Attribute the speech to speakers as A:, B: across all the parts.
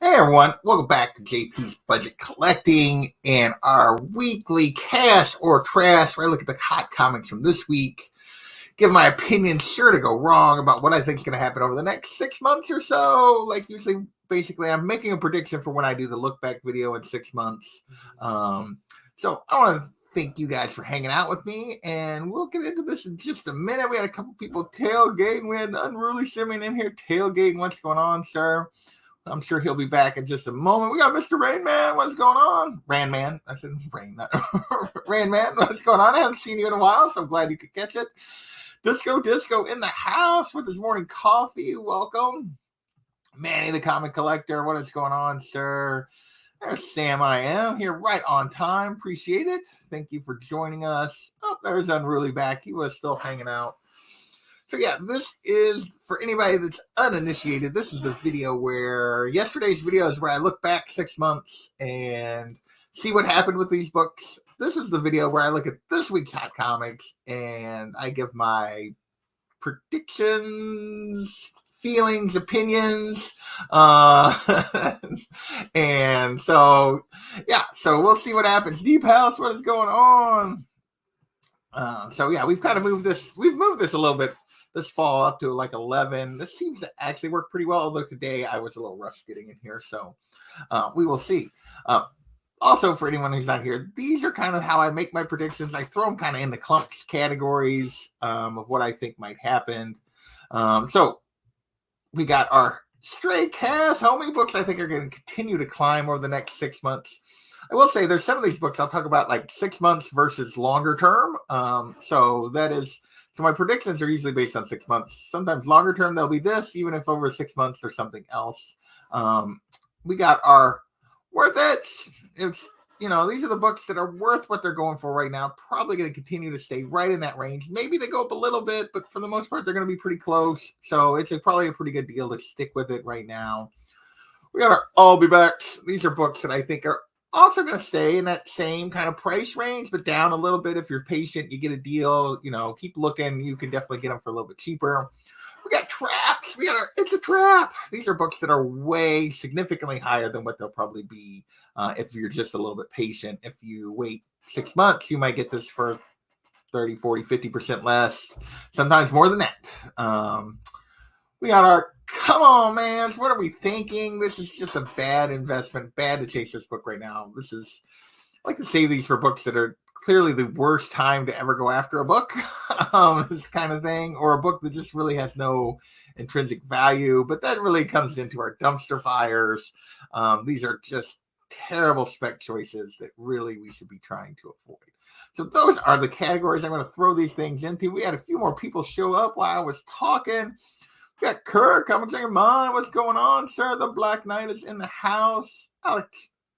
A: Hey everyone, welcome back to JP's Budget Collecting and our weekly cash or trash, where I look at the hot comics from this week, give my opinion, sure to go wrong, about what I think is going to happen over the next 6 months or so. Like usually, basically, I'm making a prediction for when I do the look back video in 6 months. So I want to thank you guys for hanging out with me, and we'll get into this in just a minute. We had a couple people tailgating. We had Unruly Simmon in here tailgating. What's going on, sir? I'm sure he'll be back in just a moment. We got Mr. Rain Man. What's going on? Rain Man. I said Rain, not Rain Man. What's going on? I haven't seen you in a while, so I'm glad you could catch it. Disco in the house with his morning coffee. Welcome. Manny the Comic Collector. What is going on, sir? There's Sam I Am here right on time. Appreciate it. Thank you for joining us. Oh, there's Unruly back. He was still hanging out. So yeah, this is, for anybody that's uninitiated, this is the video where, yesterday's video is where I look back 6 months and see what happened with these books. This is the video where I look at this week's hot comics and I give my predictions, feelings, opinions. And so, yeah, so we'll see what happens. Deep House, what is going on? So yeah, we've kind of moved this a little bit this fall up to like 11. This seems to actually work pretty well, although today I was a little rushed getting in here, so we will see. Also, for anyone who's not here, these are kind of how I make my predictions. I throw them kind of into clumps categories of what I think might happen. So we got our Stray Cast homie books I think are going to continue to climb over the next 6 months. I will say there's some of these books I'll talk about like 6 months versus longer term. So my predictions are usually based on 6 months. Sometimes longer term, they'll be this, even if over 6 months there's something else. We got our worth it. It's, these are the books that are worth what they're going for right now. Probably going to continue to stay right in that range. Maybe they go up a little bit, but for the most part, they're going to be pretty close. So it's probably a pretty good deal to stick with it right now. We got our I'll Be Back. These are books that I think are also going to stay in that same kind of price range, but down a little bit. If you're patient, you get a deal. Keep looking. You can definitely get them for a little bit cheaper. We got Traps. We got our It's a Trap. These are books that are way significantly higher than what they'll probably be if you're just a little bit patient. If you wait 6 months, you might get this for 30, 40, 50% less. Sometimes more than that. We got our Come on, man. What are we thinking? This is just a bad investment. Bad to chase this book right now. I like to save these for books that are clearly the worst time to ever go after a book. This kind of thing. Or a book that just really has no intrinsic value. But that really comes into our dumpster fires. These are just terrible spec choices that really we should be trying to avoid. So those are the categories I'm going to throw these things into. We had a few more people show up while I was talking. We got Kirk, coming to your mind. What's going on, sir? The Black Knight is in the house. Alex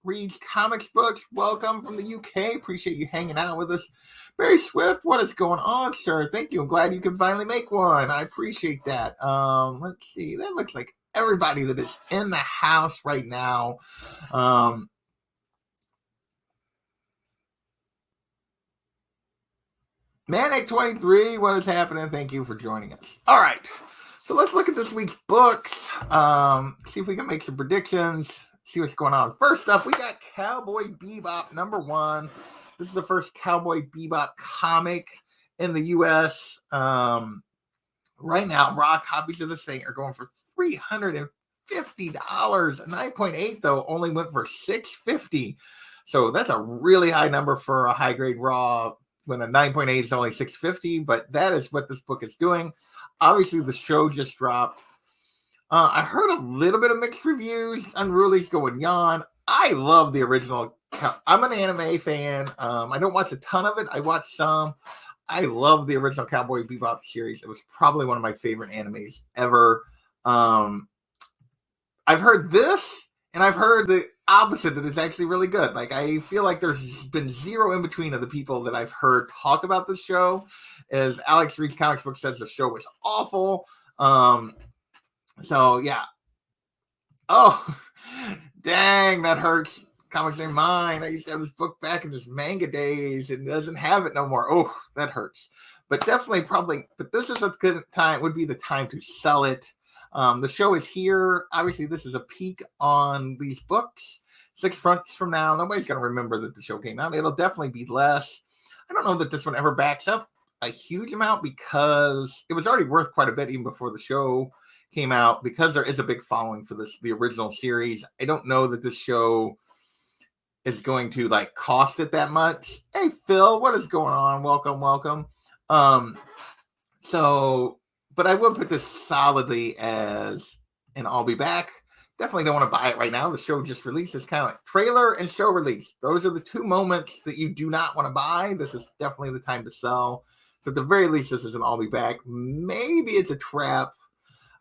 A: reads comics books. Welcome from the UK. Appreciate you hanging out with us. Barry Swift, what is going on, sir? Thank you. I'm glad you can finally make one. I appreciate that. Let's see. That looks like everybody that is in the house right now. Manic23, what is happening? Thank you for joining us. All right. So let's look at this week's books, see if we can make some predictions, see what's going on. First up, we got Cowboy Bebop #1. This is the first Cowboy Bebop comic in the U.S. Right now, raw copies of this thing are going for $350. 9.8, though, only went for $650. So that's a really high number for a high-grade raw when a 9.8 is only $650, but that is what this book is doing. Obviously, the show just dropped. I heard a little bit of mixed reviews. Unruly's going yawn. I love the original. I'm an anime fan. I don't watch a ton of it. I watch some. I love the original Cowboy Bebop series. It was probably one of my favorite animes ever. I've heard this, and I've heard the opposite, that it's actually really good. Like, I feel like there's been zero in between of the people that I've heard talk about the show. As Alex Reads Comics Book says, the show was awful. So yeah. Oh, dang, that hurts. Comics Ain't Mine. I used to have this book back in just manga days, and doesn't have it no more. Oh, that hurts. But definitely, probably. But this is a good time. Would be the time to sell it. The show is here. Obviously, this is a peek on these books. 6 months from now, nobody's going to remember that the show came out. It'll definitely be less. I don't know that this one ever backs up a huge amount because it was already worth quite a bit even before the show came out, because there is a big following for the original series. I don't know that this show is going to like cost it that much. Hey Phil, what is going on? Welcome. But I would put this solidly as an I'll be back. Definitely don't want to buy it right now. The show just released. It's kind of like trailer and show release. Those are the 2 moments that you do not want to buy. This is definitely the time to sell. So at the very least, this is an I'll be back. Maybe it's a trap.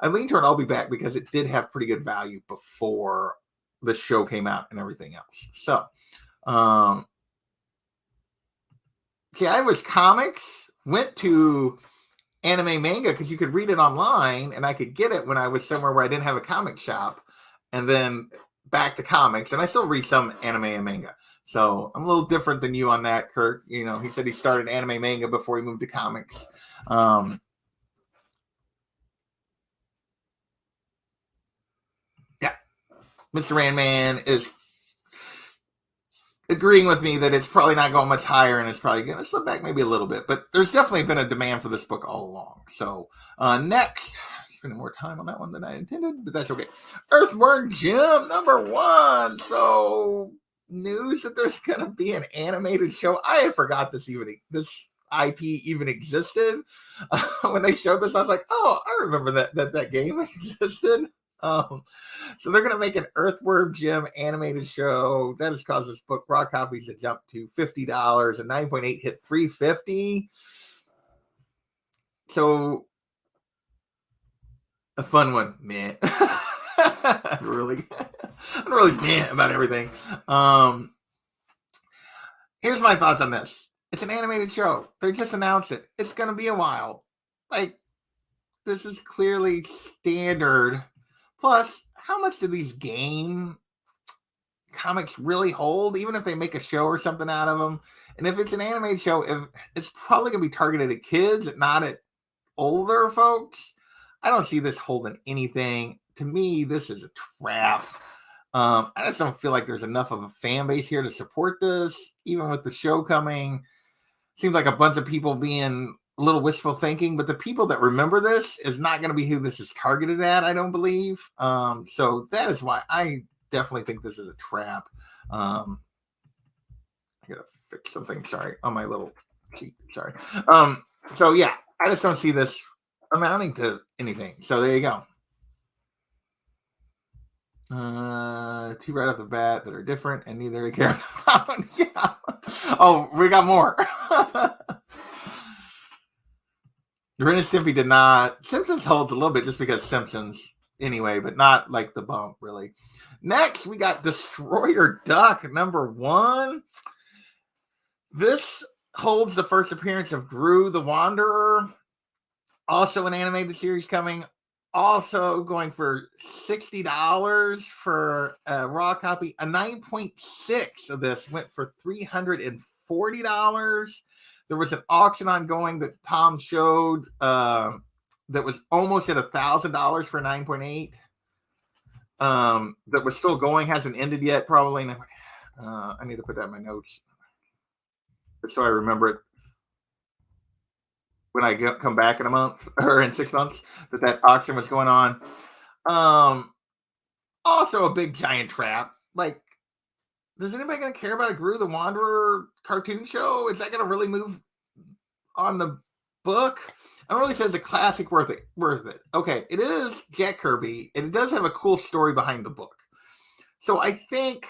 A: I lean toward I'll be back because it did have pretty good value before the show came out and everything else. So, see, I was comics, went to anime manga because you could read it online, and I could get it when I was somewhere where I didn't have a comic shop, and then back to comics. And I still read some anime and manga. So I'm a little different than you on that, Kurt. You know, he said he started anime manga before he moved to comics. Yeah. Mr. Randman is agreeing with me that it's probably not going much higher, and it's probably going to slip back maybe a little bit. But there's definitely been a demand for this book all along. So next, spending more time on that one than I intended, but that's okay. Earthworm Jim #1. So news that there's going to be an animated show. I had forgot this IP even existed. When they showed this, I was like, oh, I remember that game existed. So they're going to make an Earthworm Jim animated show. That has caused this book raw copies to jump to $50, and 9.8 hit $350. So a fun one, man. I'm really mad about everything. Here's my thoughts on this. It's an animated show. They just announced it. It's going to be a while. Like, this is clearly standard. Plus, how much do these game comics really hold, even if they make a show or something out of them? And if it's an animated show, it's probably going to be targeted at kids, not at older folks. I don't see this holding anything. To me, this is a trap. I just don't feel like there's enough of a fan base here to support this, even with the show coming. Seems like a bunch of people being a little wishful thinking, but the people that remember this is not going to be who this is targeted at, I don't believe. So that is why I definitely think this is a trap. I got to fix something, sorry, on my little sheet, sorry. So yeah, I just don't see this amounting to anything. So there you go. 2 right off the bat that are different, and neither I care about. Yeah. Oh, we got more. Ren and Stimpy did not. Simpsons holds a little bit just because Simpsons anyway, but not like the bump really. Next, we got Destroyer Duck #1. This holds the first appearance of Gru the Wanderer. Also an animated series coming. Also going for $60 for a raw copy. A 9.6 of this went for $340. There was an auction ongoing that Tom showed that was almost at $1,000 for 9.8. That was still going, hasn't ended yet, probably. I need to put that in my notes so I remember it when I come back in a month or in 6 months that auction was going on. Also a big giant trap. Like, is anybody going to care about a Gru the Wanderer cartoon show? Is that going to really move on the book? Unruly says a classic worth it. Okay, it is Jack Kirby, and it does have a cool story behind the book. So I think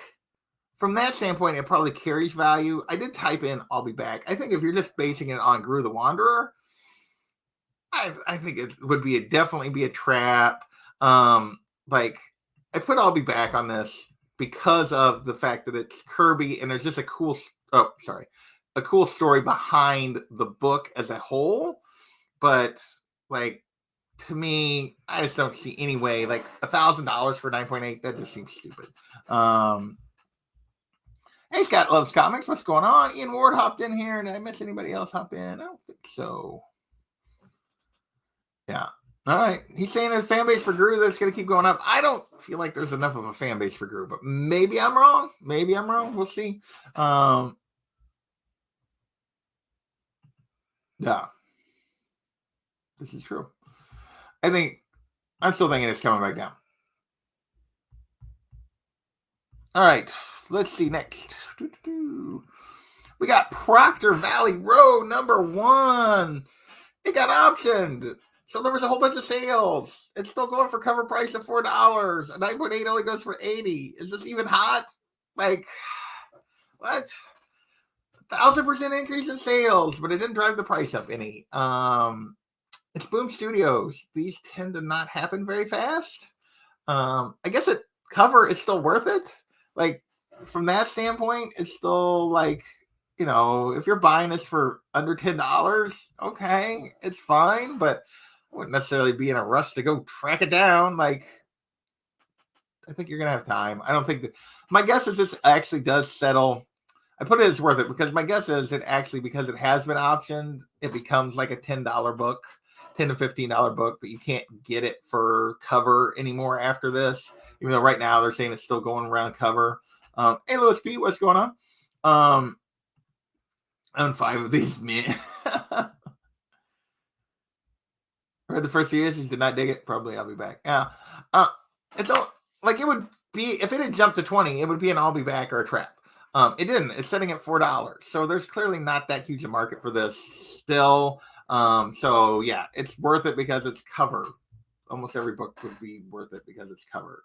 A: from that standpoint, it probably carries value. I did type in I'll be back. I think if you're just basing it on Gru the Wanderer, I think it would definitely be a trap. Like, I put I'll be back on this because of the fact that it's Kirby and there's just a cool story behind the book as a whole. But like, to me, I just don't see any way. Like $1,000 for 9.8, that just seems stupid. Hey, Scott Loves Comics. What's going on? Ian Ward hopped in here. Did I miss anybody else hop in? I don't think so. Yeah. All right. He's saying there's a fan base for Gru that's going to keep going up. I don't feel like there's enough of a fan base for Gru, but maybe I'm wrong. Maybe I'm wrong. We'll see. Yeah. This is true. I'm still thinking it's coming back down. All right. Let's see next. We got Proctor Valley Road #1. It got optioned. So there was a whole bunch of sales. It's still going for cover price of $4. A 9.8 only goes for $80. Is this even hot? Like, what? 1,000% increase in sales, but it didn't drive the price up any. It's Boom Studios. These tend to not happen very fast. I guess cover is still worth it. Like, from that standpoint, it's still like, if you're buying this for under $10, okay, it's fine, but I wouldn't necessarily be in a rush to go track it down. Like, I think you're going to have time. I don't think that, my guess is this actually does settle. I put it as worth it because my guess is it actually, because it has been optioned, it becomes like a $10 book, $10 to $15 book, but you can't get it for cover anymore after this, even though right now they're saying it's still going around cover. Hey, Louis P, what's going on? I own 5 of these, man. Read the first series, did not dig it. Probably I'll be back. Yeah. It's all, like, it would be, if it had jumped to 20, it would be an I'll be back or a trap. It didn't. It's sitting at $4. So there's clearly not that huge a market for this still. So yeah, it's worth it because it's cover. Almost every book would be worth it because it's cover.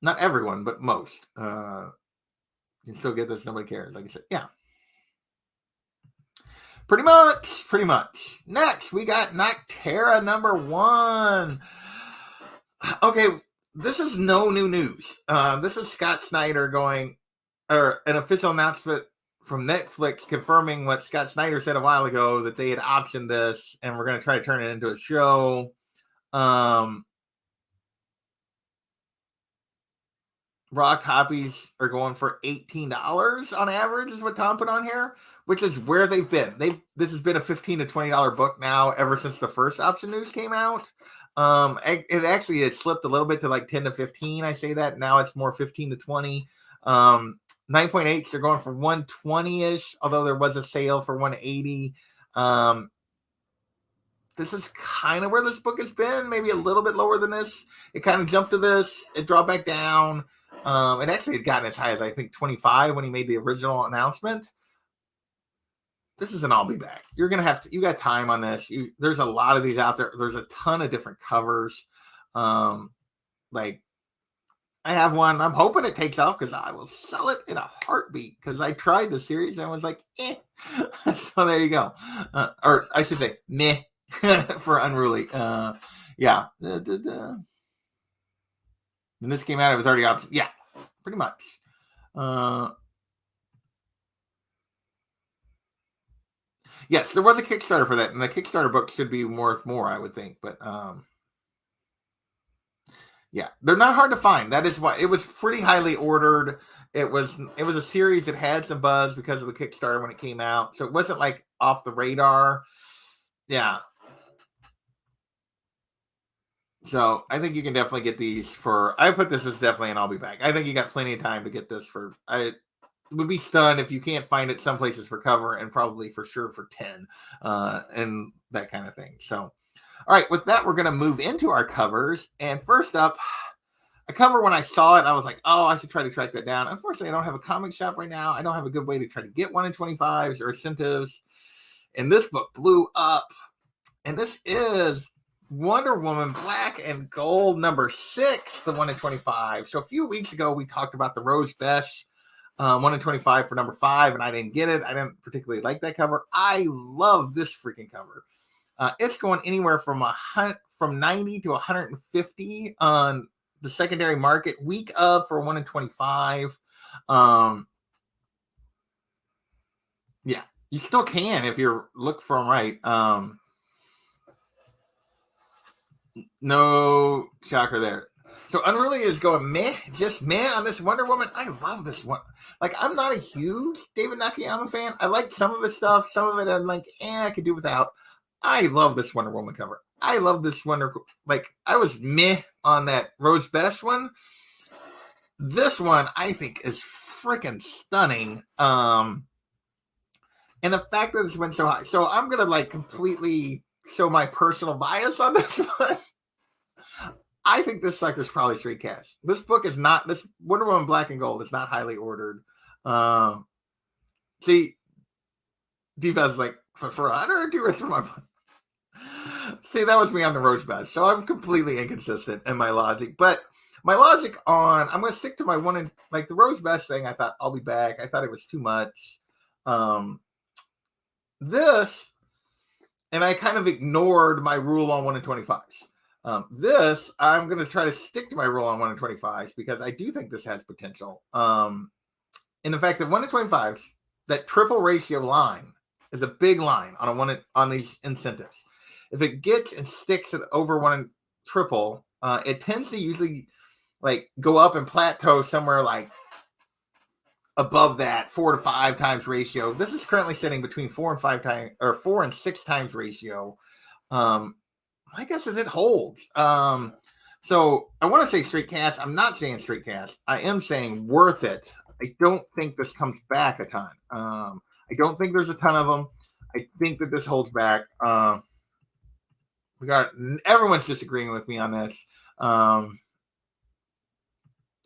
A: Not everyone, but most. You can still get this. Nobody cares. Like I said, yeah. Pretty much. Next, we got Noctera #1. Okay, this is no new news. This is Scott Snyder an official announcement from Netflix confirming what Scott Snyder said a while ago, that they had optioned this and we're going to try to turn it into a show. Raw copies are going for $18 on average, is what Tom put on here, which is where they've been. This has been a $15 to $20 book now ever since the first option news came out. It slipped a little bit to like 10 to 15. I say that now it's more 15 to 20. 9.8s are going for $120-ish, although there was a sale for $180. This is kind of where this book has been, maybe a little bit lower than this. It kind of jumped to this, it dropped back down. It actually had gotten as high as, I think, 25 when he made the original announcement. This is an I'll be back. You're going to have to, you got time on this. There's a lot of these out there. There's a ton of different covers. Like, I have one. I'm hoping it takes off because I will sell it in a heartbeat because I tried the series and was like, eh. So there you go. Or I should say, meh for Unruly. Yeah. When this came out, it was already option. Yeah, pretty much. Yes, there was a Kickstarter for that, and the Kickstarter book should be worth more, I would think. But yeah, they're not hard to find. That is why it was pretty highly ordered. It was a series that had some buzz because of the Kickstarter when it came out, so it wasn't like off the radar. Yeah. So I think you can definitely get these for. I put this as definitely an I'll be back. I think you got plenty of time to get this for. I would be stunned if you can't find it some places for cover, and probably for sure for 10, and that kind of thing. So, all right, with that, we're going to move into our covers. And first up, a cover, when I saw it, I was like, oh, I should try to track that down. Unfortunately, I don't have a comic shop right now. I don't have a good way to try to get 1 in 25s or incentives. And this book blew up. And this is Wonder Woman Black and Gold #6, the 1 in 25. So a few weeks ago, we talked about the Rose Bess 1 in 25 for #5, and I didn't get it. I didn't particularly like that cover. I love this freaking cover. It's going anywhere from 90 to 150 on the secondary market week of for 1 in 25. Yeah, you still can if you're look for them right. No shocker there. So Unruly is going meh, just meh on this Wonder Woman. I love this one. Like, I'm not a huge David Nakayama fan. I like some of his stuff. Some of it I'm like, I could do without. I love this Wonder Woman cover. I love this I was meh on that Rose Best one. This one I think is freaking stunning. And the fact that it's went so high. So I'm gonna completely show my personal bias on this one. I think this sucker's probably straight cash. This book is not, this Wonder Woman Black and Gold is not highly ordered. See, Diva's like, for 100 too rich for my money. See, that was me on the Rose Best. So I'm completely inconsistent in my logic. But my logic on, I'm going to stick to my one, the Rose Best thing, I thought I'll be back. I thought it was too much. This, and I kind of ignored my rule on 1 in 25s. This, I'm going to try to stick to my rule on 1 in 25s because I do think this has potential. And the fact that 1 in 25s, that triple ratio line is a big line on these incentives. If it gets and sticks at over 1 in triple, it tends to usually go up and plateau somewhere above that 4 to 5 times ratio. This is currently sitting between 4 and 5 times, or 4 and 6 times ratio. My guess is it holds. So I want to say straight cash. I'm not saying straight cash. I am saying worth it. I don't think this comes back a ton. I don't think there's a ton of them. I think that this holds back. Everyone's disagreeing with me on this.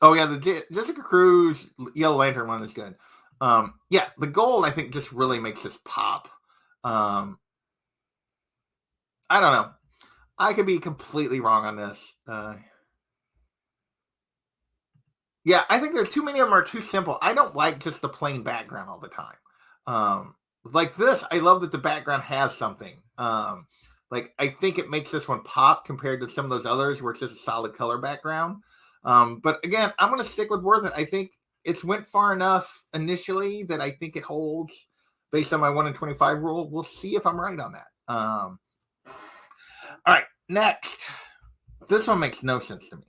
A: The Jessica Cruz Yellow Lantern one is good. The gold I think just really makes this pop. I don't know. I could be completely wrong on this. I think there's too many of them are too simple. I don't like just the plain background all the time. Like this, I love that the background has something. I think it makes this one pop compared to some of those others where it's just a solid color background. But again, I'm going to stick with worth it. I think it's went far enough initially that I think it holds based on my 1 in 25 rule. We'll see if I'm right on that. All right, next. This one makes no sense to me.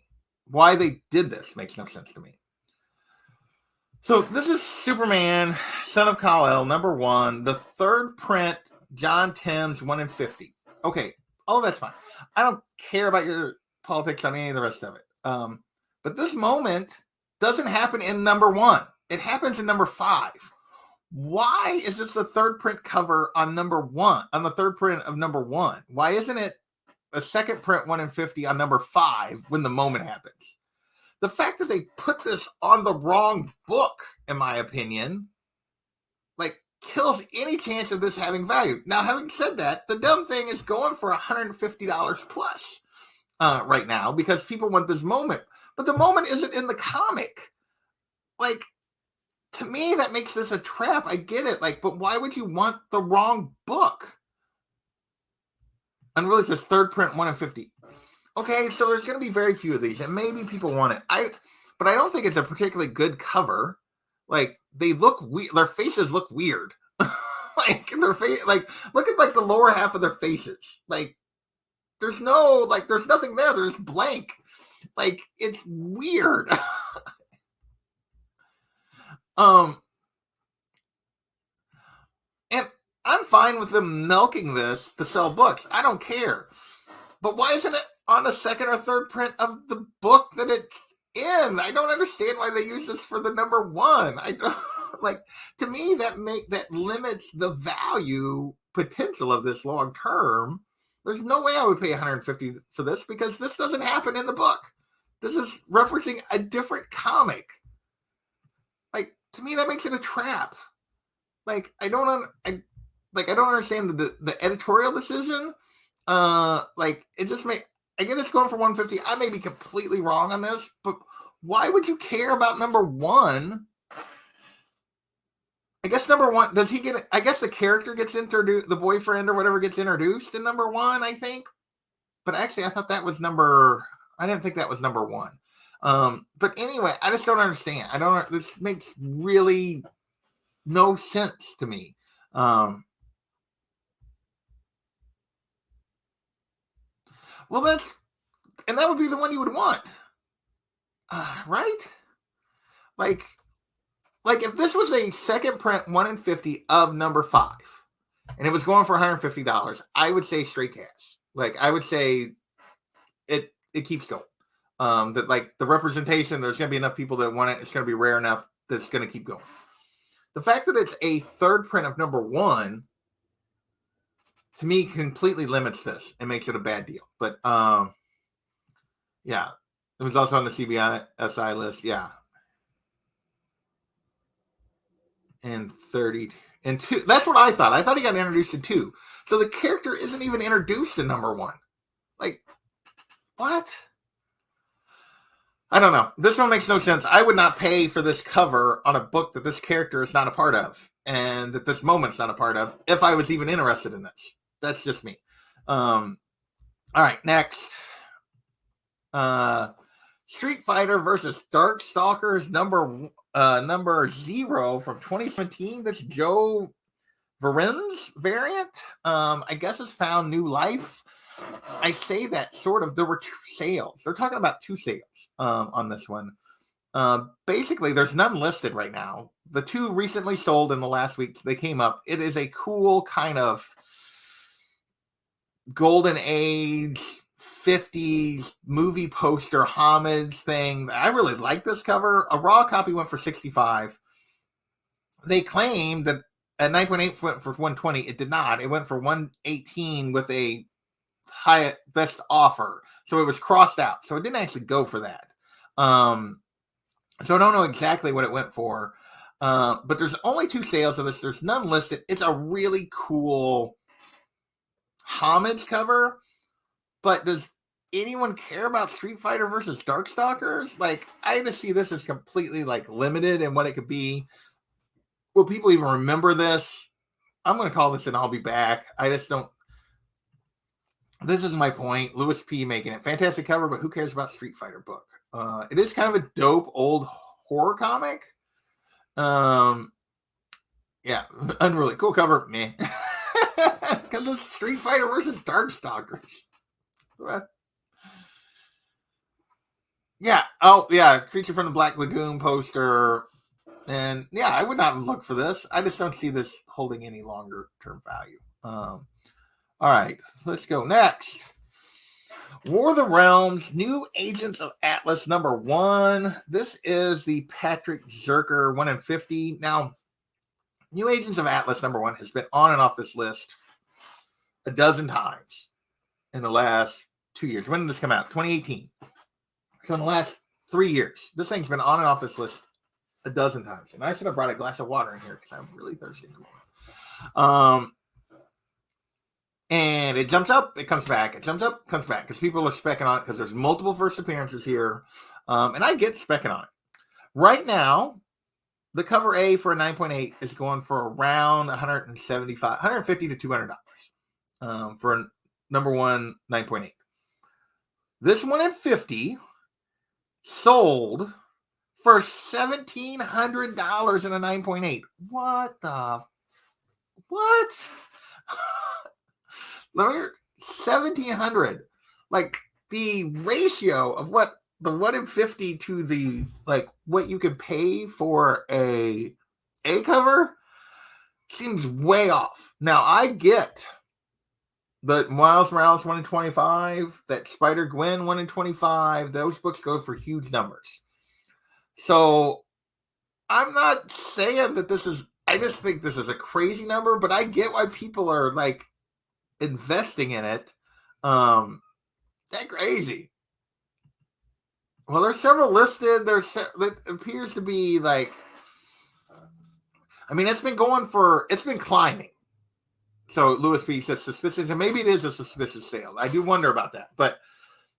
A: Why they did this makes no sense to me. So this is Superman, Son of Kal-El, #1, the third print, John Timms, 1 in 50. Okay, all of that's fine. I don't care about your politics on any of the rest of it. But this moment doesn't happen in #1. It happens in #5. Why is this the third print cover on #1, on the third print of #1? Why isn't it a second print 1 in 50 on #5 when the moment happens? The fact that they put this on the wrong book, in my opinion, kills any chance of this having value. Now, having said that, the dumb thing is going for $150 plus right now because people want this moment. But the moment isn't in the comic. To me, that makes this a trap. I get it. But why would you want the wrong book? Unruly says third print 1 in 50. Okay, so there's going to be very few of these, and maybe people want it. But I don't think it's a particularly good cover. They look weird. Their faces look weird. Their face, look at the lower half of their faces. There's no, there's nothing there. There's blank. It's weird. And I'm fine with them milking this to sell books. I don't care. But why isn't it on the second or third print of the book that it's in? I don't understand why they use this for the #1. I don't to me that limits the value potential of this long term. There's no way I would pay $150 for this because this doesn't happen in the book. This is referencing a different comic. To me, that makes it a trap. I don't understand the editorial decision. It just again, it's going for $150. I may be completely wrong on this, but why would you care about #1? I guess #1, does he get, I guess the character gets introduced, the boyfriend or whatever gets introduced in #1, I think. But actually, I thought that was I didn't think that was #1. But anyway, I just don't understand. This makes really no sense to me. Well, that would be the one you would want, right? If this was a second print 1 in 50 of #5, and it was going for $150, I would say straight cash. Like, I would say it keeps going. That like the representation, there's going to be enough people that want it. It's going to be rare enough that it's going to keep going. The fact that it's a third print of number 1, to me, completely limits this and makes it a bad deal. But yeah, it was also on the CBSI list. Yeah, and 30 and 2. That's what I thought. I thought he got introduced in 2. So the character isn't even introduced in number 1. Like, what? I don't know. This one makes no sense. I would not pay for this cover on a book that this character is not a part of and that this moment's not a part of if I was even interested in this. That's just me. All right, next. Street Fighter versus Dark Stalkers number 0 from 2017. That's Joe Varen's variant. I guess it's found new life. I say that sort of. There were 2 sales. They're talking about 2 sales on this one. Basically, there's none listed right now. The 2 recently sold in the last week. They came up. It is a cool kind of golden age 50s movie poster homage thing. I really like this cover. A raw copy went for $65. They claimed that at 9.8 went for $120. It did not. It went for $118 with a high best offer. So it was crossed out. So it didn't actually go for that. So I don't know exactly what it went for. But there's only 2 sales of this. There's none listed. It's a really cool homage cover. But does anyone care about Street Fighter versus Darkstalkers? Like, I just see this as completely like limited in what it could be. Will people even remember this? I'm going to call this an I'll be back. I just don't. This is my point. Louis P. making it. Fantastic cover, but who cares about Street Fighter book? It is kind of a dope old horror comic. Yeah, Unruly. Cool cover. Meh. Because it's Street Fighter versus Darkstalkers. What? Yeah. Oh, yeah. Creature from the Black Lagoon poster. And yeah, I would not look for this. I just don't see this holding any longer term value. All right. Let's go next. War of the Realms, New Agents of Atlas number 1. This is the Patrick Zerker 1 in 50. Now, New Agents of Atlas number 1 has been on and off this list a dozen times in the last 2 years. When did this come out? 2018. So in the last 3 years, this thing's been on and off this list a dozen times. And I should have brought a glass of water in here because I'm really thirsty. And it jumps up, it comes back. It jumps up, comes back. Because people are specking on it because there's multiple first appearances here. And I get specking on it. Right now, the cover A for a 9.8 is going for around $150 to $200 for a number 1 9.8. This 1 in 50 sold for $1,700 in a 9.8. What? Let me 1,700. Like the ratio of what the 1 in 50 to the like what you could pay for a cover seems way off. Now I get the Miles Morales 1 in 25, that Spider-Gwen 1 in 25. Those books go for huge numbers. So I'm not saying that this is. I just think this is a crazy number, but I get why people are like investing in it. That crazy. Well, there's several listed. It appears to be like. I mean, it's been climbing. So Louis P says suspicious, and maybe it is a suspicious sale. I do wonder about that, but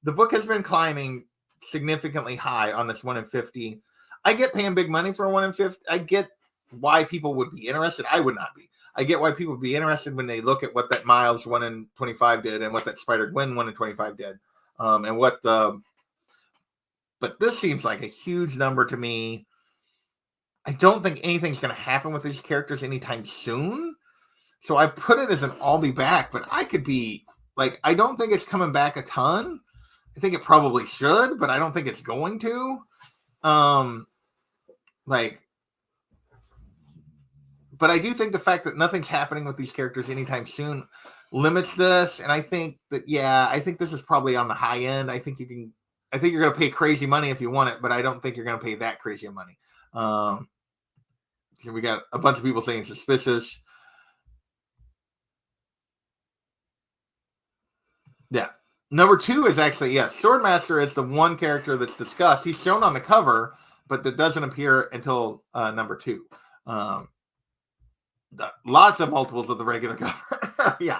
A: the book has been climbing significantly high on this 1 in 50. I get paying big money for a 1 in 50. I get why people would be interested. I would not be. I get why people would be interested when they look at what that Miles 1 in 25 did and what that Spider-Gwen 1 in 25 did, and what the. But this seems like a huge number to me. I don't think anything's going to happen with these characters anytime soon. So I put it as an I'll be back, but I could be like, I don't think it's coming back a ton. I think it probably should, but I don't think it's going to. but I do think the fact that nothing's happening with these characters anytime soon limits this. And I think that, I think this is probably on the high end. I think you're going to pay crazy money if you want it, but I don't think you're going to pay that crazy of money. So we got a bunch of people saying suspicious. Yeah. Number 2 is actually, Swordmaster is the one character that's discussed. He's shown on the cover, but that doesn't appear until number 2. Lots of multiples of the regular cover. Yeah.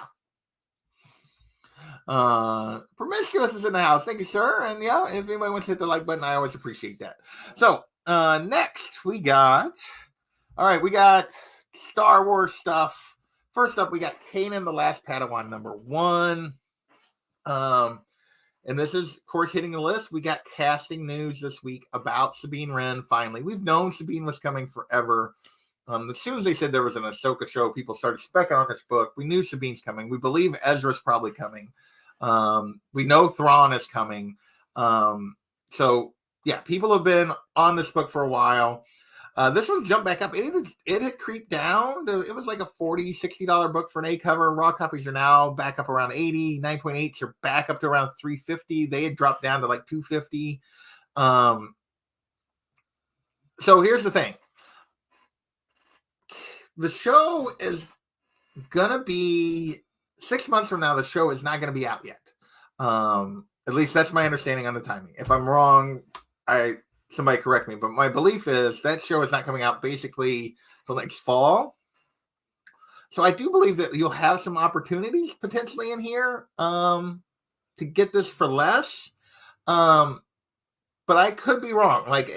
A: Promiscuous is in the house. Thank you, sir. And if anybody wants to hit the like button, I always appreciate that. So next we got Star Wars stuff. First up, we got Kanan the Last Padawan number 1. And this is, of course, hitting the list. We got casting news this week about Sabine Wren. Finally, we've known Sabine was coming forever. As soon as they said there was an Ahsoka show, people started specking on this book. We knew Sabine's coming. We believe Ezra's probably coming. We know Thrawn is coming. So people have been on this book for a while. This one jumped back up. It had creeped down. It was like a $40, $60 book for an A cover. Raw copies are now back up around 80. 9.8s are back up to around $350. They had dropped down to like $250. So here's the thing. The show is gonna be 6 months from now. The show is not gonna be out yet. At least that's my understanding on the timing. If I'm wrong, somebody correct me. But my belief is that show is not coming out basically till next fall. So I do believe that you'll have some opportunities potentially in here to get this for less. But I could be wrong. Like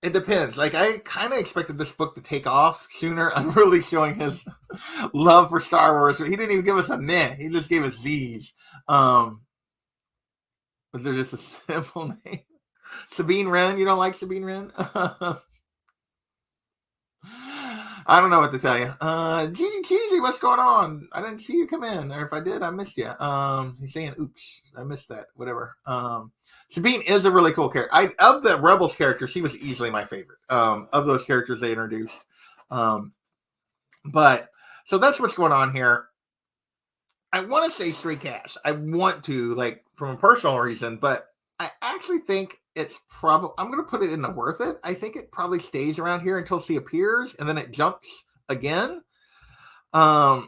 A: it depends. Like I kind of expected this book to take off sooner. Unruly showing his love for Star Wars. He didn't even give us a meh. He just gave us Z's. Was there just a simple name? Sabine Wren? You don't like Sabine Wren? I don't know what to tell you. Gigi Cheesy, what's going on? I didn't see you come in. Or if I did, I missed you. He's saying, oops, I missed that. Whatever. Sabine is a really cool character. Of the Rebels characters, she was easily my favorite. Of those characters they introduced. But so that's what's going on here. I want to say straight cash. I want to, like, from a personal reason, but I actually think it's probably, I'm going to put it in the worth it. I think it probably stays around here until she appears and then it jumps again. What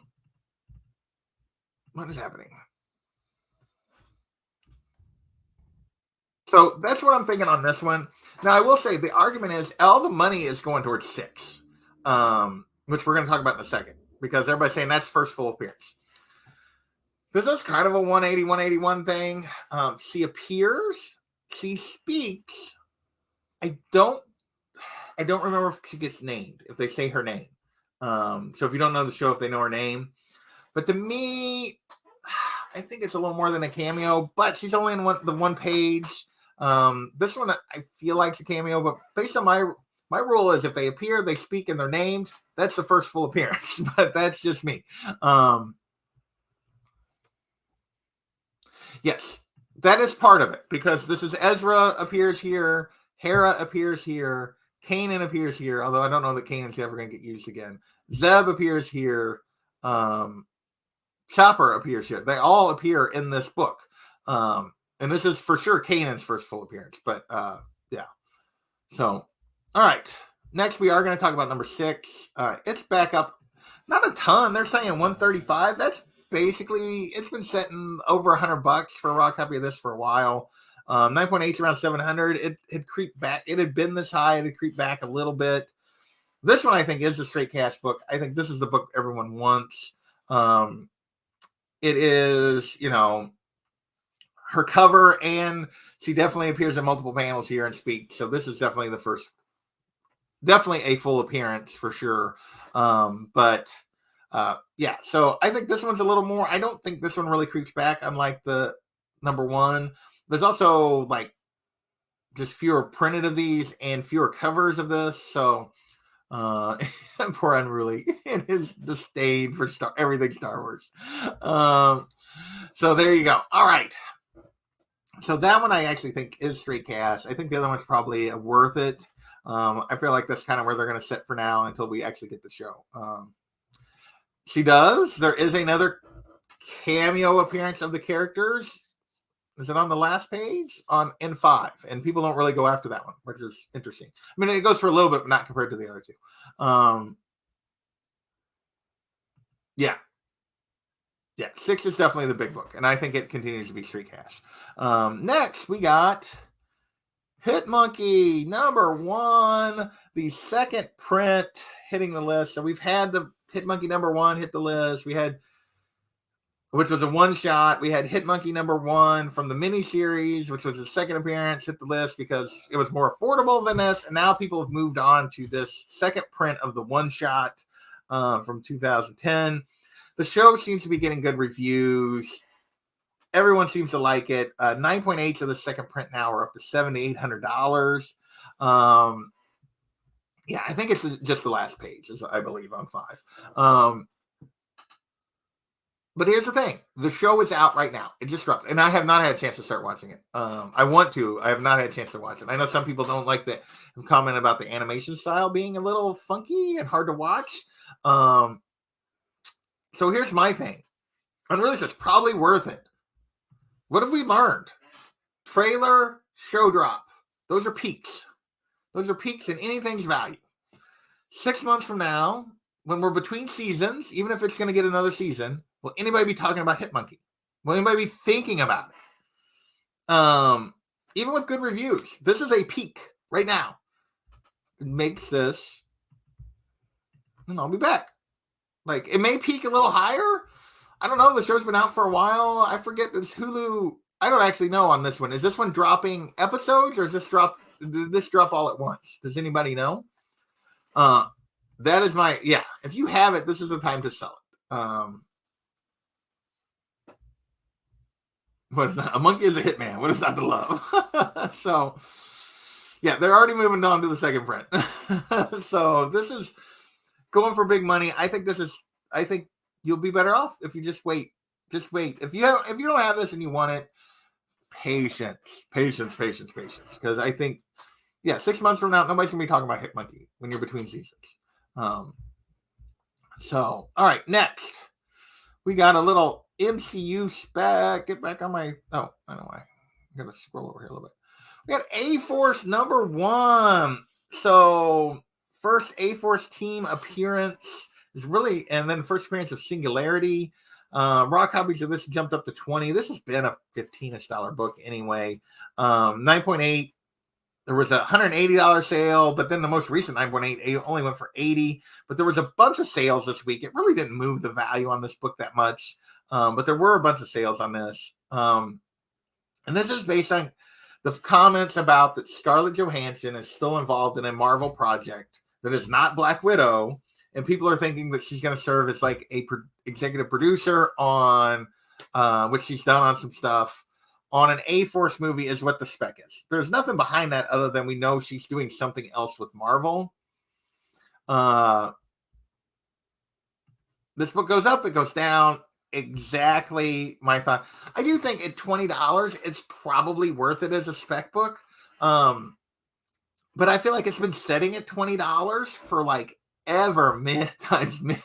A: is happening? So that's what I'm thinking on this one. Now, I will say the argument is all the money is going towards 6, which we're going to talk about in a second because everybody's saying that's first full appearance. This is kind of a 180, 181 thing. She appears, she speaks. I don't remember if she gets named, if they say her name. So if you don't know the show, if they know her name. But to me, I think it's a little more than a cameo, but she's only in the one page. This one, I feel like it's a cameo, but based on my rule is if they appear, they speak, and they're named, that's the first full appearance. But that's just me. Yes, that is part of it because this is Ezra appears here, Hera appears here, Kanan appears here, although I don't know that Kanan's ever going to get used again. Zeb appears here, Chopper appears here. They all appear in this book. And this is for sure Kanan's first full appearance, but yeah. So, all right. Next, we are going to talk about number 6. It's back up. Not a ton. They're saying 135. That's basically, it's been setting over $100 for a raw copy of this for a while. 9.8 around 700. It had creeped back. It had been this high. It had creeped back a little bit. This one, I think, is a straight cash book. I think this is the book everyone wants. It is, her cover, and she definitely appears in multiple panels here and speaks. So this is definitely definitely a full appearance for sure. Yeah, so I think this one's a little more. I don't think this one really creeps back, unlike the number 1. There's also like just fewer printed of these and fewer covers of this. So poor Unruly and his disdain for everything Star Wars. So there you go. All right. So that one I actually think is straight cash. I think the other one's probably worth it. I feel like that's kind of where they're going to sit for now until we actually get the show. She does. There is another cameo appearance of the characters. Is it on the last page? On N5. And people don't really go after that one, which is interesting. I mean, it goes for a little bit, but not compared to the other two. Yeah. Yeah, 6 is definitely the big book, and I think it continues to be Street Cash. Next, we got Hit Monkey #1, the second print hitting the list. So we've had the Hit Monkey #1 hit the list. We had, which was a one-shot. We had Hit Monkey #1 from the miniseries, which was his second appearance, hit the list because it was more affordable than this. And now people have moved on to this second print of the one-shot from 2010. The show seems to be getting good reviews. Everyone seems to like it. 9.8 of the second print now are up to $700-800. Yeah, I think it's just the last page, I believe, on 5. But here's the thing. The show is out right now. It just dropped. And I have not had a chance to start watching it. I want to. I have not had a chance to watch it. I know some people don't like the comment about the animation style being a little funky and hard to watch. So here's my thing. Unruly is probably worth it. What have we learned? Trailer, show drop. Those are peaks. Those are peaks in anything's value. 6 months from now, when we're between seasons, even if it's going to get another season, will anybody be talking about Hit Monkey? Will anybody be thinking about it? Even with good reviews, this is a peak right now. It makes this, and I'll be back. Like, it may peak a little higher. I don't know. The show's been out for a while. I forget this Hulu. I don't actually know on this one. Is this one dropping episodes, or did this drop all at once? Does anybody know? That is my, yeah. If you have it, this is the time to sell it. What is that? A monkey is a hitman. What is that to love? So, yeah, they're already moving on to the second print. So this is going for big money. I think you'll be better off if you just wait. Just wait. If you don't have this and you want it, patience. Because I think, yeah, 6 months from now, nobody's gonna be talking about Hit Monkey when you're between seasons. So, all right, next we got a little MCU Spec. Get back on my. Oh, I know why. I'm gonna scroll over here a little bit. We got A-Force #1. So first A-Force team appearance is really, and then first appearance of Singularity. Raw copies of this jumped up to 20. This has been a $15-ish book anyway. 9.8. There was a $180 sale, but then the most recent 9.8 only went for $80. But there was a bunch of sales this week. It really didn't move the value on this book that much, but there were a bunch of sales on this. And this is based on the comments about that Scarlett Johansson is still involved in a Marvel project that is not Black Widow, and people are thinking that she's going to serve as like a executive producer on, which she's done on some stuff, on an A-Force movie is what the spec is. There's nothing behind that other than we know she's doing something else with Marvel. This book goes up, it goes down. Exactly my thought. I do think at $20, it's probably worth it as a spec book. But I feel like it's been setting at $20 for like ever, mid times mid.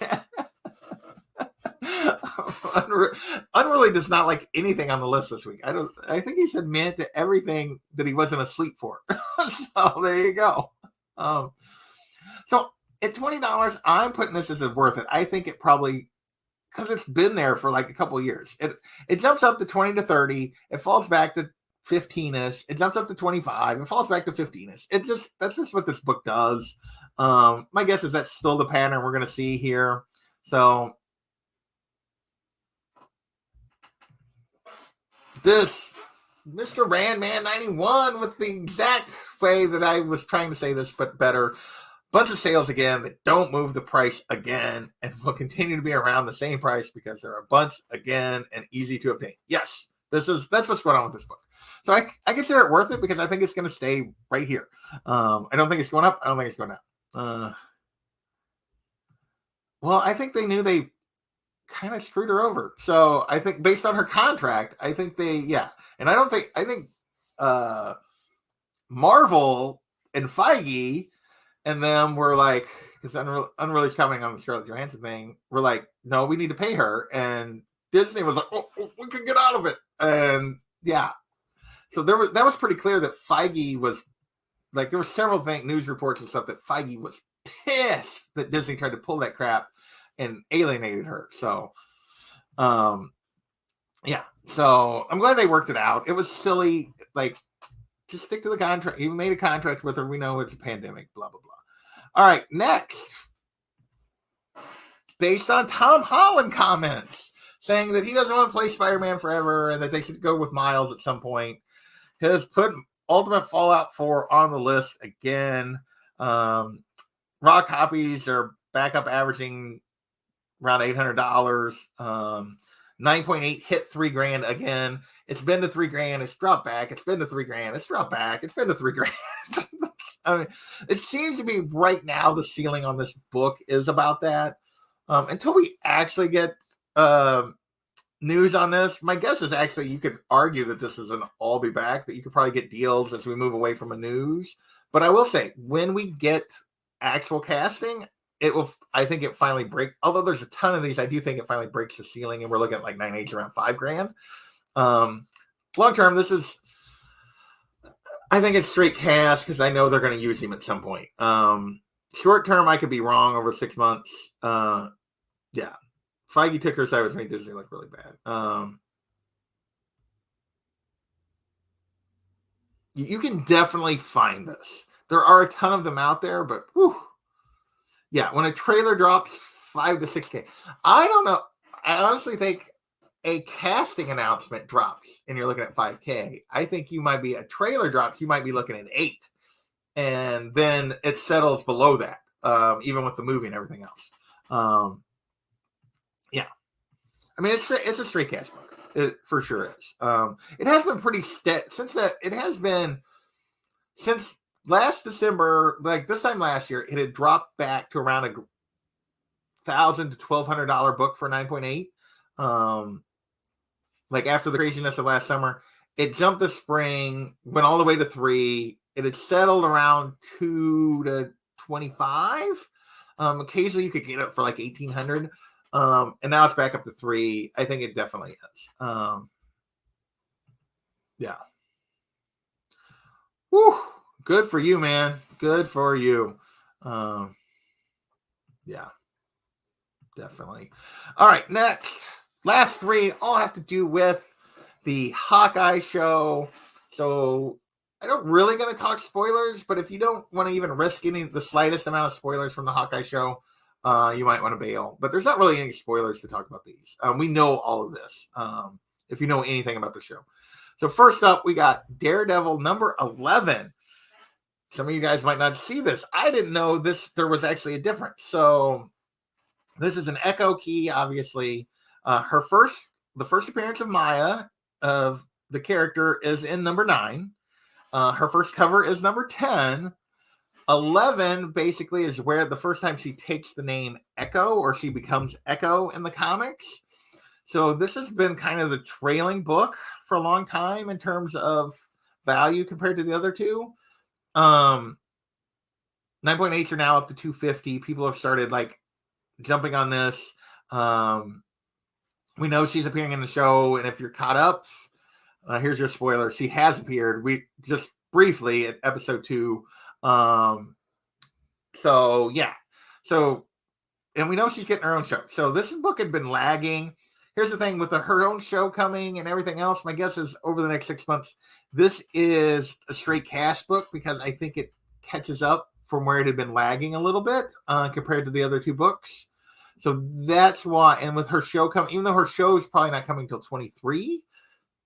A: Unruly does not like anything on the list this week. I think he said mid to everything that he wasn't asleep for. So there you go. So at $20, I'm putting this as worth it. I think it probably, because it's been there for like a couple of years. It jumps up to 20 to 30. It falls back to 15-ish. It jumps up to 25. It falls back to 15-ish. That's just what this book does. My guess is that's still the pattern we're going to see here. So this Mr. Randman 91 with the exact way that I was trying to say this, but better. Bunch of sales again that don't move the price again and will continue to be around the same price because there are a bunch again and easy to obtain. Yes, that's what's going on with this book. So I consider it worth it because I think it's going to stay right here. I don't think it's going up. I don't think it's going down. Well, I think they knew they kind of screwed her over. So I think based on her contract, I think and I think Marvel and Feige and them were like, because Unruly's coming on the Scarlett Johansson thing, we're like, no, we need to pay her. And Disney was like, oh, we can get out of it. And yeah. So that was pretty clear that Feige was, like, there were several news reports and stuff that Feige was pissed that Disney tried to pull that crap and alienated her. So, yeah. So I'm glad they worked it out. It was silly. Like, just stick to the contract. You made a contract with her. We know it's a pandemic, blah, blah, blah. All right. Next. Based on Tom Holland comments saying that he doesn't want to play Spider-Man forever and that they should go with Miles at some point, has put Ultimate Fallout 4 on the list again. Raw copies are back up averaging around $800. 9.8 hit $3,000 again. It's been to $3,000. It's dropped back. It's been to $3,000. It's dropped back. It's been to $3,000. I mean, it seems to be right now the ceiling on this book is about that. Until we actually get news on this, my guess is actually you could argue that this is an all be back, that you could probably get deals as we move away from a news. But I will say, when we get actual casting, it will, I think it finally break. Although there's a ton of these, I do think it finally breaks the ceiling, and we're looking at like 9H around $5,000. Long term, this is, I think it's straight cash because I know they're going to use him at some point. Short term, I could be wrong over 6 months. Yeah. Feige took her side, which made Disney look really bad. You can definitely find this. There are a ton of them out there, but whew, yeah, when a trailer drops $5,000 to $6,000, I don't know. I honestly think a casting announcement drops and you're looking at $5,000. I think you might be, a trailer drops, you might be looking at $8,000, and then it settles below that, even with the movie and everything else. Yeah, I mean it's a straight cash book. It for sure is. It has been pretty steady since that. It has been since last December, like this time last year, it had dropped back to around $1,000 to $1,200 book for 9.8. Like after the craziness of last summer, it jumped this spring, went all the way to 3. It had settled around 2 to 25. Occasionally you could get it for like 1,800. And now it's back up to 3. I think it definitely is. Yeah. Whew. Good for you, man. Good for you. Yeah, definitely. All right, next. Last 3 all have to do with the Hawkeye show. So I don't really going to talk spoilers, but if you don't want to even risk getting the slightest amount of spoilers from the Hawkeye show, you might want to bail. But there's not really any spoilers to talk about these. We know all of this, if you know anything about the show. So first up, we got Daredevil number 11. Some of you guys might not see this. I didn't know this. There was actually a difference. So this is an Echo key, obviously. The first appearance of Maya, of the character, is in number 9. Her first cover is number 10. 11 basically is where the first time she takes the name Echo, or she becomes Echo in the comics. So this has been kind of the trailing book for a long time in terms of value compared to the other two. 9.8s are now up to 250. People have started like jumping on this. We know she's appearing in the show, and if you're caught up, here's your spoiler. She has appeared. We just briefly at episode 2. So yeah. So, and we know she's getting her own show. So this book had been lagging. Here's the thing with her own show coming and everything else. My guess is over the next 6 months, this is a straight cash book because I think it catches up from where it had been lagging a little bit compared to the other 2 books. So that's why. And with her show coming, even though her show is probably not coming till 23,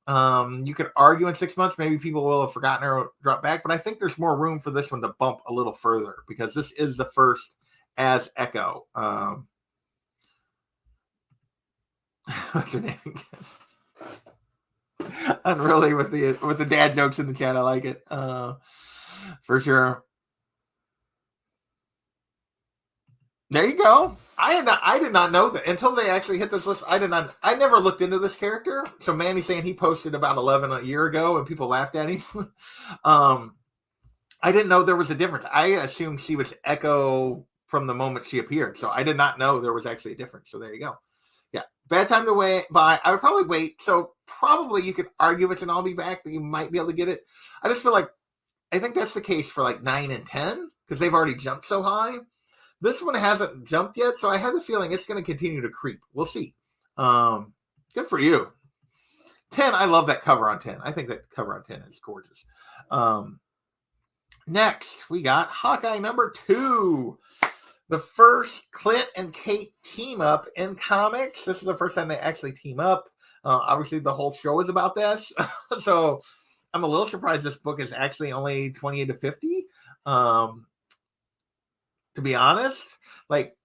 A: you could argue in 6 months, maybe people will have forgotten her or drop back. But I think there's more room for this one to bump a little further because this is the first as Echo. What's her name again? Unruly with the dad jokes in the chat. I like it. For sure. There you go. I did not know that until they actually hit this list. I never looked into this character. So Manny's saying he posted about 11 a year ago and people laughed at him. I didn't know there was a difference. I assumed she was Echo from the moment she appeared. So I did not know there was actually a difference. So there you go. Yeah. Bad time to wait. Buy. I would probably wait. So probably you could argue it's an I'll be back that you might be able to get it. I just feel like, I think that's the case for like 9 and 10 because they've already jumped so high. This one hasn't jumped yet. So I have a feeling it's going to continue to creep. We'll see. Good for you. 10. I love that cover on 10. I think that cover on 10 is gorgeous. Next, we got Hawkeye number 2. The first Clint and Kate team up in comics. This is the first time they actually team up. Obviously, the whole show is about this. So I'm a little surprised this book is actually only 28 to 50. To be honest, like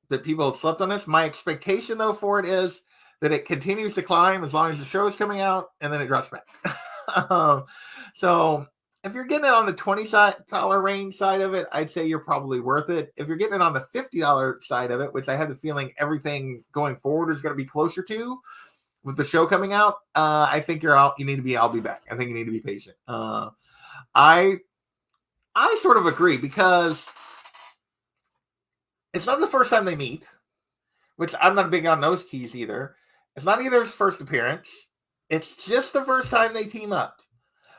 A: that people have slept on this. My expectation, though, for it is that it continues to climb as long as the show is coming out, and then it drops back. So if you're getting it on the $20 range side of it, I'd say you're probably worth it. If you're getting it on the $50 side of it, which I have the feeling everything going forward is going to be closer to with the show coming out, I think you're out. You need to be. I'll be back. I think you need to be patient. I sort of agree because it's not the first time they meet, which I'm not big on those keys either. It's not either his first appearance. It's just the first time they team up.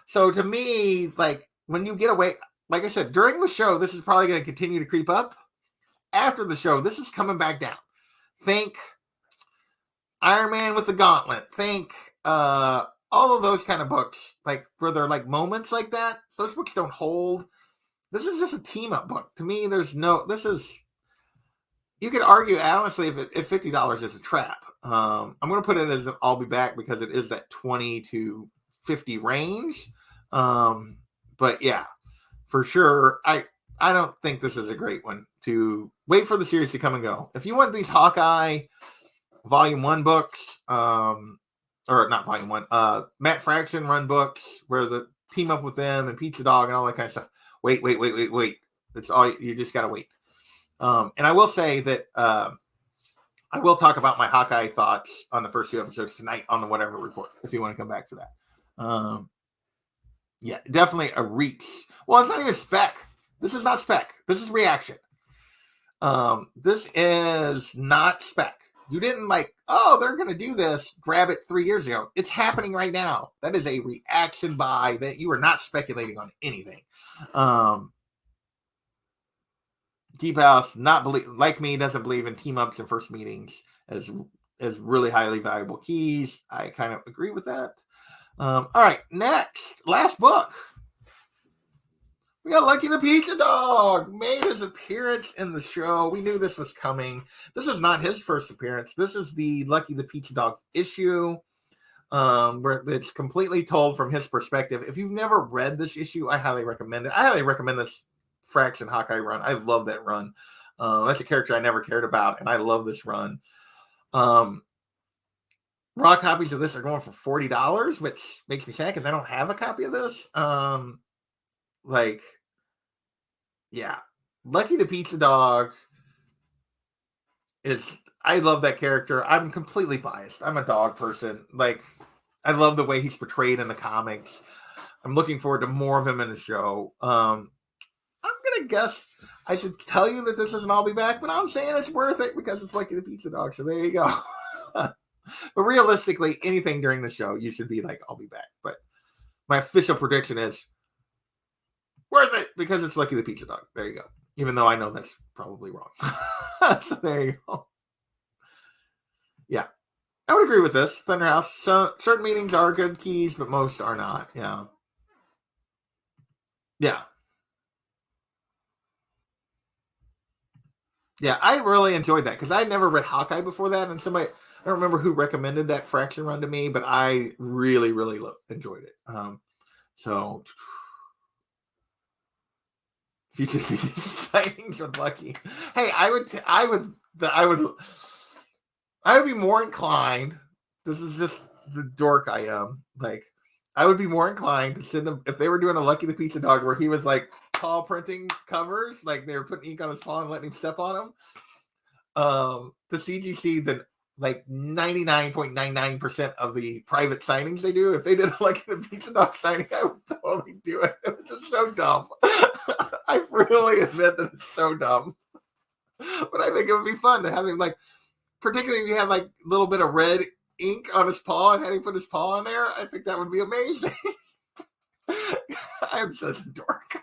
A: So to me, like when you get away, like I said, during the show, this is probably going to continue to creep up. After the show, this is coming back down. Think Iron Man with the Gauntlet. Think all of those kind of books, like where they're like moments like that. Those books don't hold. This is just a team up book. To me, you could argue honestly if $50 is a trap. I'm going to put it as I'll be back because it is that 20 to 50 range. But yeah, for sure. I don't think this is a great one to wait for the series to come and go. If you want these Hawkeye Volume 1 books, or not Volume 1, Matt Fraction run books where the team up with them and Pizza Dog and all that kind of stuff. Wait. That's all. You just got to wait. And I will say that I will talk about my Hawkeye thoughts on the first 2 episodes tonight on the Whatever Report, if you want to come back for that. Yeah, definitely a reach. Well, it's not even Spec. This is not Spec. This is Reaction. This is not Spec. You didn't they're going to do this, grab it 3 years ago. It's happening right now. That is a reaction buy that you are not speculating on anything. Deep House, like me, doesn't believe in team ups and first meetings as really highly valuable keys. I kind of agree with that. All right, last book. We got Lucky the Pizza Dog made his appearance in the show. We knew this was coming. This is not his first appearance. This is the Lucky the Pizza Dog issue, where it's completely told from his perspective. If you've never read this issue, I highly recommend it. I highly recommend this Fraction Hawkeye run. I love that run. That's a character I never cared about, and I love this run. Raw copies of this are going for $40, which makes me sad because I don't have a copy of this. Yeah, Lucky the Pizza Dog I love that character. I'm completely biased. I'm a dog person. I love the way he's portrayed in the comics. I'm looking forward to more of him in the show. I'm going to guess I should tell you that this is an I'll be back, but I'm saying it's worth it because it's Lucky the Pizza Dog. So there you go. But realistically, anything during the show, you should be like, I'll be back. But my official prediction is worth it because it's Lucky the Pizza Dog. There you go. Even though I know that's probably wrong. So there you go. Yeah. I would agree with this. Thunderhouse. So certain meetings are good keys, but most are not. Yeah. Yeah. Yeah, I really enjoyed that because I never read Hawkeye before that, and I don't remember who recommended that Fraction run to me, but I really, really enjoyed it. So future sightings with Lucky. Hey, I would be more inclined. This is just the dork I am. I would be more inclined to send them if they were doing a Lucky the Pizza Dog where he was paw printing covers, they were putting ink on his paw and letting him step on them. The CGC than like 99.99% of the private signings they do. If they did like the Pizza Dog signing, I would totally do it. It's just so dumb. I really admit that it's so dumb. But I think it would be fun to have him, like, particularly if you had like a little bit of red ink on his paw and had him put his paw on there. I think that would be amazing. I'm such a dork.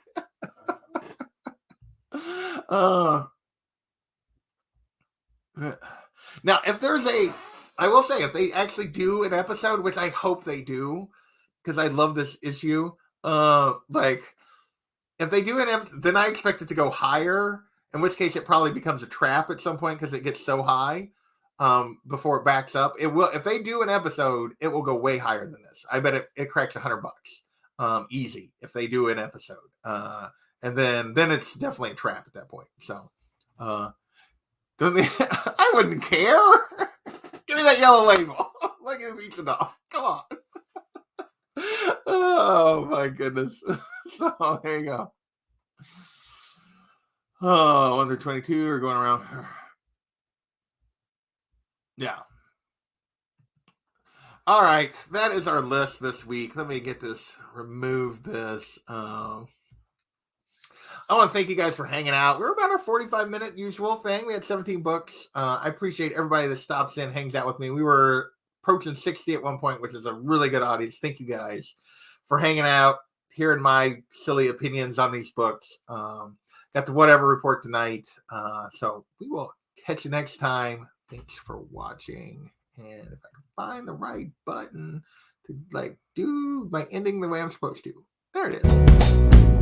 A: Now, I will say, if they actually do an episode, which I hope they do, because I love this issue, like, if they do then I expect it to go higher, in which case it probably becomes a trap at some point because it gets so high before it backs up. It will, if they do an episode, it will go way higher than this. I bet it cracks $100 easy if they do an episode. And then it's definitely a trap at that point. So, don't they, I wouldn't care. Give me that yellow label. Look at the Pizza Dog. Come on. Oh my goodness. So there you go. Oh, 1 through 22 are going around. Yeah. All right. That is our list this week. Let me remove this. I want to thank you guys for hanging out. We're about our 45-minute usual thing. We had 17 books. I appreciate everybody that stops in, hangs out with me. We were approaching 60 at one point, which is a really good audience. Thank you guys for hanging out, hearing my silly opinions on these books. Got the Whatever Report tonight. So we will catch you next time. Thanks for watching. And if I can find the right button to do my ending the way I'm supposed to. There it is.